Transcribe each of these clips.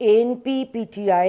ANP, PTI,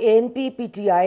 ANP, PTI,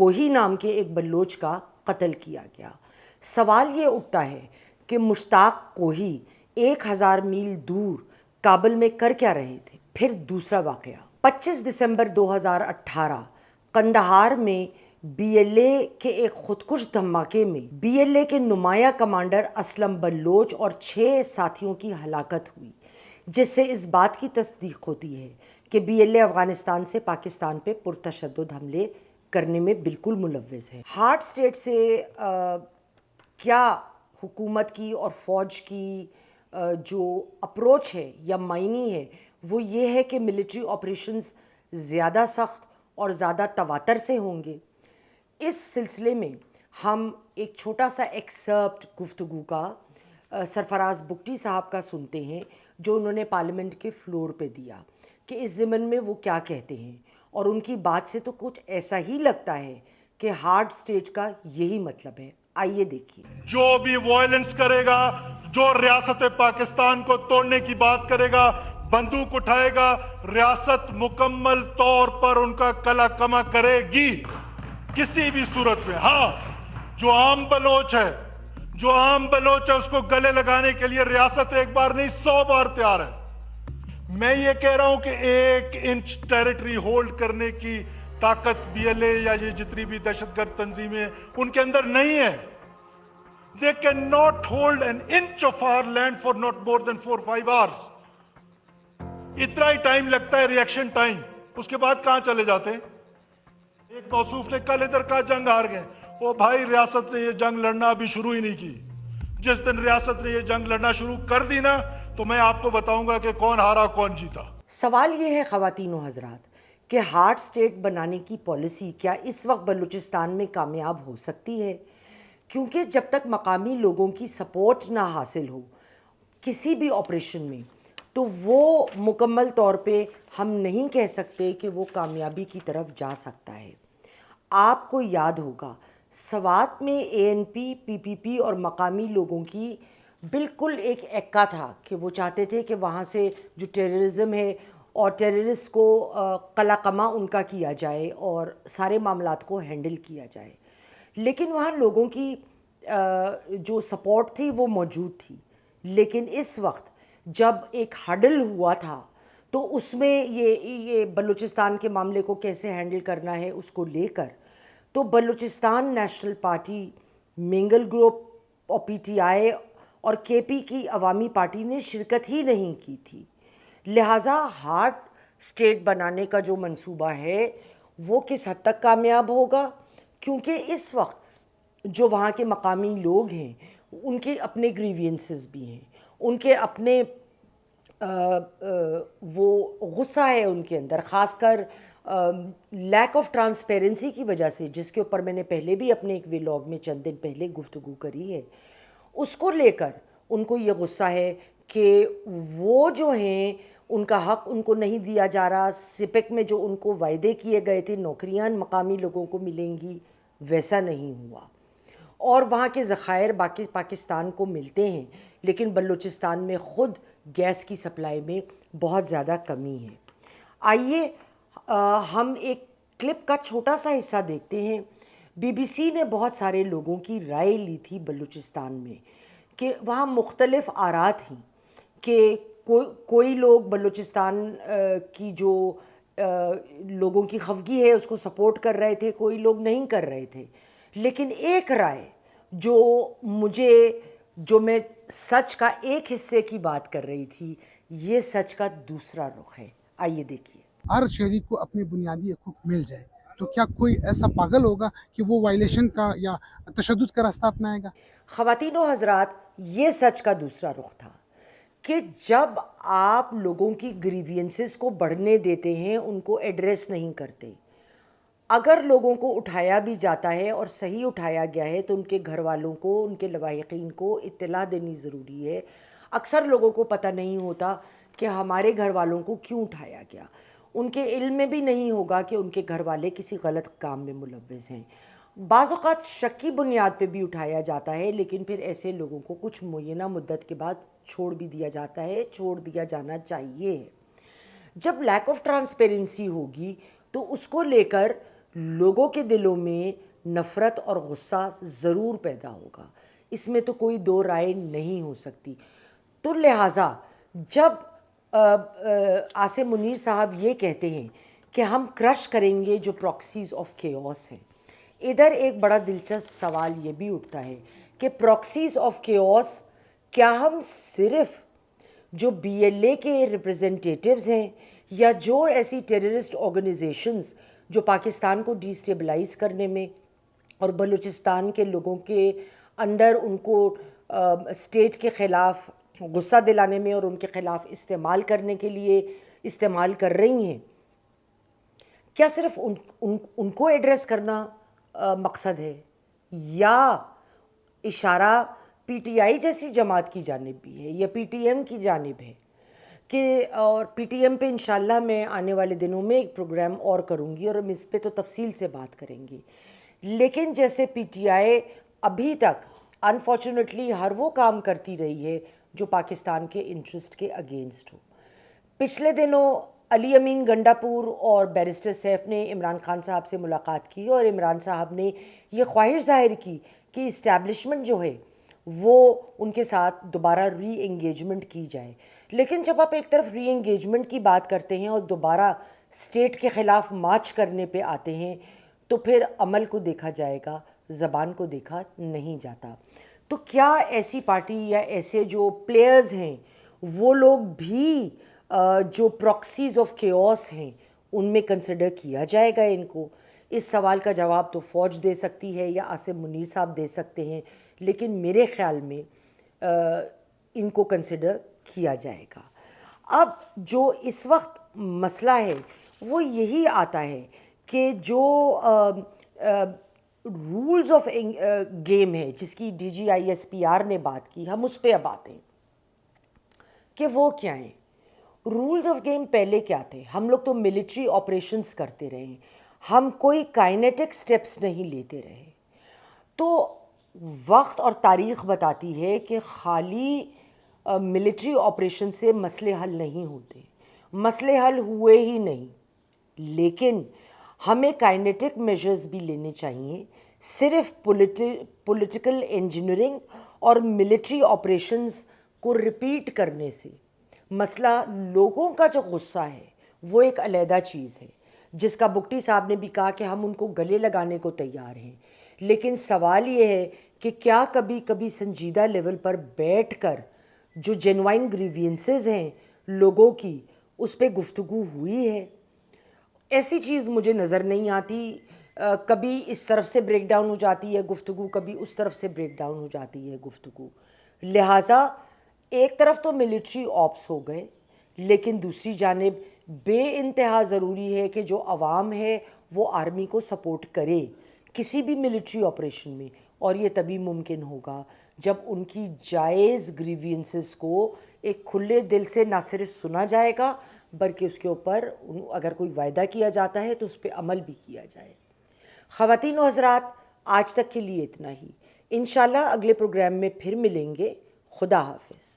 کوہی نام کے ایک بلوچ کا قتل کیا گیا۔ سوال یہ اٹھتا ہے کہ مشتاق کوہی 1000 میل دور کابل میں کر کیا رہے تھے؟ پھر دوسرا واقعہ 25 دسمبر 2018 قندھار میں بی ایل اے کے ایک خودکش دھماکے میں بی ایل اے کے نمایاں کمانڈر اسلم بلوچ اور 6 ساتھیوں کی ہلاکت ہوئی، جس سے اس بات کی تصدیق ہوتی ہے کہ بی ایل اے افغانستان سے پاکستان پہ پرتشدد حملے کرنے میں بالکل ملوث ہے۔ ہارڈ اسٹیٹ سے کیا حکومت کی اور فوج کی جو اپروچ ہے یا معنی ہے وہ یہ ہے کہ ملٹری آپریشنز زیادہ سخت اور زیادہ تواتر سے ہوں گے۔ اس سلسلے میں ہم ایک چھوٹا سا ایکسرپٹ گفتگو کا سرفراز بگٹی صاحب کا سنتے ہیں، جو انہوں نے پارلیمنٹ کے فلور پہ دیا کہ اس ضمن میں وہ کیا کہتے ہیں، اور ان کی بات سے تو کچھ ایسا ہی لگتا ہے کہ ہارڈ اسٹیٹ کا یہی مطلب ہے۔ آئیے دیکھیے۔ جو بھی وائلنس کرے گا، جو ریاست پاکستان کو توڑنے کی بات کرے گا، بندوق اٹھائے گا، ریاست مکمل طور پر ان کا کلا کما کرے گی کسی بھی صورت میں۔ ہاں، جو عام بلوچ ہے اس کو گلے لگانے کے لیے ریاست ایک بار نہیں 100 بار تیار ہے۔ میں یہ کہہ رہا ہوں کہ 1 انچ ٹیریٹری ہولڈ کرنے کی طاقت بی ایل اے یا یہ جتنی بھی دہشت گرد تنظیمیں ان کے اندر نہیں ہے۔ They cannot hold an inch of our land for not more than 4-5 hours. اتنا ہی ٹائم لگتا ہے ریئیکشن ٹائم، اس کے بعد کہاں چلے جاتے ہیں؟ ایک موصوف نے کل ادھر کہا جنگ ہار گئے۔ او بھائی، ریاست نے یہ جنگ لڑنا ابھی شروع ہی نہیں کی۔ جس دن ریاست نے یہ جنگ لڑنا شروع کر دی نا، تو میں آپ کو بتاؤں گا کہ کون ہارا کون جیتا۔ سوال یہ ہے خواتین و حضرات کہ ہارڈ اسٹیٹ بنانے کی پالیسی کیا اس وقت بلوچستان میں کامیاب ہو سکتی ہے؟ کیونکہ جب تک مقامی لوگوں کی سپورٹ نہ حاصل ہو کسی بھی آپریشن میں، تو وہ مکمل طور پہ ہم نہیں کہہ سکتے کہ وہ کامیابی کی طرف جا سکتا ہے۔ آپ کو یاد ہوگا سوات میں اے این پی، پی پی پی اور مقامی لوگوں کی بالکل ایک ایکا تھا کہ وہ چاہتے تھے کہ وہاں سے جو ٹیررزم ہے اور ٹیررسٹ کو قلع قمع ان کا کیا جائے اور سارے معاملات کو ہینڈل کیا جائے، لیکن وہاں لوگوں کی جو سپورٹ تھی وہ موجود تھی۔ لیکن اس وقت جب ایک ہڈل ہوا تھا تو اس میں یہ بلوچستان کے معاملے کو کیسے ہینڈل کرنا ہے اس کو لے کر تو Balochistan national party, Mengal group اور پی ٹی آئی اور کے پی کی عوامی پارٹی نے شرکت ہی نہیں کی تھی۔ لہٰذا ہارڈ اسٹیٹ بنانے کا جو منصوبہ ہے وہ کس حد تک کامیاب ہوگا؟ کیونکہ اس وقت جو وہاں کے مقامی لوگ ہیں ان کے اپنے گریوینسز بھی ہیں، ان کے اپنے وہ غصہ ہے ان کے اندر، خاص کر لیک آف ٹرانسپیرنسی کی وجہ سے، جس کے اوپر میں نے پہلے بھی اپنے ایک ویلاگ میں چند دن پہلے گفتگو کری ہے۔ اس کو لے کر ان کو یہ غصہ ہے کہ وہ جو ہیں ان کا حق ان کو نہیں دیا جا رہا، سپیک میں جو ان کو وعدے کیے گئے تھے نوکریاں مقامی لوگوں کو ملیں گی ویسا نہیں ہوا، اور وہاں کے ذخائر باقی پاکستان کو ملتے ہیں لیکن بلوچستان میں خود گیس کی سپلائی میں بہت زیادہ کمی ہے۔ آئیے ہم ایک کلپ کا چھوٹا سا حصہ دیکھتے ہیں۔ بی بی سی نے بہت سارے لوگوں کی رائے لی تھی بلوچستان میں کہ وہاں مختلف آراء تھیں کہ کوئی لوگ بلوچستان کی جو لوگوں کی خفگی ہے اس کو سپورٹ کر رہے تھے، کوئی لوگ نہیں کر رہے تھے، لیکن ایک رائے جو میں سچ کا ایک حصے کی بات کر رہی تھی، یہ سچ کا دوسرا رخ ہے۔ آئیے دیکھیے۔ ہر شہری کو اپنی بنیادی حقوق مل جائے تو کیا کوئی ایسا پاگل ہوگا کہ وہ وائلیشن کا یا تشدد کا راستہ اپنائے گا؟ خواتین و حضرات، یہ سچ کا دوسرا رخ تھا کہ جب آپ لوگوں کی گریوینسز کو بڑھنے دیتے ہیں، ان کو ایڈریس نہیں کرتے، اگر لوگوں کو اٹھایا بھی جاتا ہے اور صحیح اٹھایا گیا ہے تو ان کے گھر والوں کو، ان کے لواحقین کو اطلاع دینی ضروری ہے۔ اکثر لوگوں کو پتہ نہیں ہوتا کہ ہمارے گھر والوں کو کیوں اٹھایا گیا، ان کے علم میں بھی نہیں ہوگا کہ ان کے گھر والے کسی غلط کام میں ملوث ہیں۔ بعض اوقات شک کی بنیاد پہ بھی اٹھایا جاتا ہے، لیکن پھر ایسے لوگوں کو کچھ معینہ مدت کے بعد چھوڑ بھی دیا جاتا ہے، چھوڑ دیا جانا چاہیے۔ جب لیک آف ٹرانسپیرنسی ہوگی تو اس کو لے کر لوگوں کے دلوں میں نفرت اور غصہ ضرور پیدا ہوگا، اس میں تو کوئی دو رائے نہیں ہو سکتی۔ تو لہٰذا جب عاصم منیر صاحب یہ کہتے ہیں کہ ہم کرش کریں گے جو پراکسیز آف کیوس ہیں، ادھر ایک بڑا دلچسپ سوال یہ بھی اٹھتا ہے کہ پراکسیز آف کیوس کیا ہم صرف جو بی ایل اے کے ریپرزنٹیٹیوز ہیں یا جو ایسی ٹیررسٹ آرگنائزیشنز جو پاکستان کو ڈی اسٹیبلائز کرنے میں اور بلوچستان کے لوگوں کے اندر ان کو اسٹیٹ کے خلاف غصہ دلانے میں اور ان کے خلاف استعمال کرنے کے لیے استعمال کر رہی ہیں، کیا صرف ان کو ایڈریس کرنا مقصد ہے، یا اشارہ پی ٹی آئی جیسی جماعت کی جانب بھی ہے یا پی ٹی ایم کی جانب ہے؟ کہ اور پی ٹی ایم پہ انشاءاللہ میں آنے والے دنوں میں ایک پروگرام اور کروں گی اور ہم اس پہ تو تفصیل سے بات کریں گے، لیکن جیسے پی ٹی آئی ابھی تک انفارچونیٹلی ہر وہ کام کرتی رہی ہے جو پاکستان کے انٹرسٹ کے اگینسٹ ہو۔ پچھلے دنوں علی امین گنڈا پور اور بیرسٹر سیف نے عمران خان صاحب سے ملاقات کی اور عمران صاحب نے یہ خواہش ظاہر کی کہ اسٹیبلشمنٹ جو ہے وہ ان کے ساتھ دوبارہ ری انگیجمنٹ کی جائے، لیکن جب آپ ایک طرف ری انگیجمنٹ کی بات کرتے ہیں اور دوبارہ اسٹیٹ کے خلاف مارچ کرنے پہ آتے ہیں تو پھر عمل کو دیکھا جائے گا، زبان کو دیکھا نہیں جاتا۔ تو کیا ایسی پارٹی یا ایسے جو پلیئرز ہیں وہ لوگ بھی جو پراکسیز آف کیوس ہیں ان میں کنسیڈر کیا جائے گا ان کو؟ اس سوال کا جواب تو فوج دے سکتی ہے یا عاصم منیر صاحب دے سکتے ہیں، لیکن میرے خیال میں ان کو کنسیڈر کیا جائے گا۔ اب جو اس وقت مسئلہ ہے وہ یہی آتا ہے کہ جو رولز آف گیم ہے جس کی D G I S P R نے بات کی، ہم اس پہ اب آتے ہیں کہ وہ کیا ہیں۔ رولز آف گیم پہلے کیا تھے؟ ہم لوگ تو ملٹری آپریشنز کرتے رہے ہیں، ہم کوئی کائنیٹک سٹیپس نہیں لیتے رہے۔ تو وقت اور تاریخ بتاتی ہے کہ خالی ملٹری آپریشن سے مسئلے حل نہیں ہوتے، مسئلے حل ہوئے ہی نہیں، لیکن ہمیں کائنیٹک میجرز بھی لینے چاہیے۔ صرف پولیٹیکل انجینئرنگ اور ملٹری آپریشنز کو ریپیٹ کرنے سے مسئلہ، لوگوں کا جو غصہ ہے وہ ایک علیحدہ چیز ہے جس کا بگٹی صاحب نے بھی کہا کہ ہم ان کو گلے لگانے کو تیار ہیں، لیکن سوال یہ ہے کہ کیا کبھی سنجیدہ لیول پر بیٹھ کر جو جینوائن گریوینسز ہیں لوگوں کی اس پہ گفتگو ہوئی ہے؟ ایسی چیز مجھے نظر نہیں آتی۔ کبھی اس طرف سے بریک ڈاؤن ہو جاتی ہے گفتگو، کبھی اس طرف سے بریک ڈاؤن ہو جاتی ہے گفتگو۔ لہٰذا ایک طرف تو ملٹری آپس ہو گئے، لیکن دوسری جانب بے انتہا ضروری ہے کہ جو عوام ہے وہ آرمی کو سپورٹ کرے کسی بھی ملٹری آپریشن میں، اور یہ تبھی ممکن ہوگا جب ان کی جائز گریوینسز کو ایک کھلے دل سے نہ صرف سنا جائے گا بلکہ اس کے اوپر اگر کوئی وعدہ کیا جاتا ہے تو اس پہ عمل بھی کیا جائے۔ خواتین و حضرات، آج تک کے لیے اتنا ہی، انشاءاللہ اگلے پروگرام میں پھر ملیں گے۔ خدا حافظ۔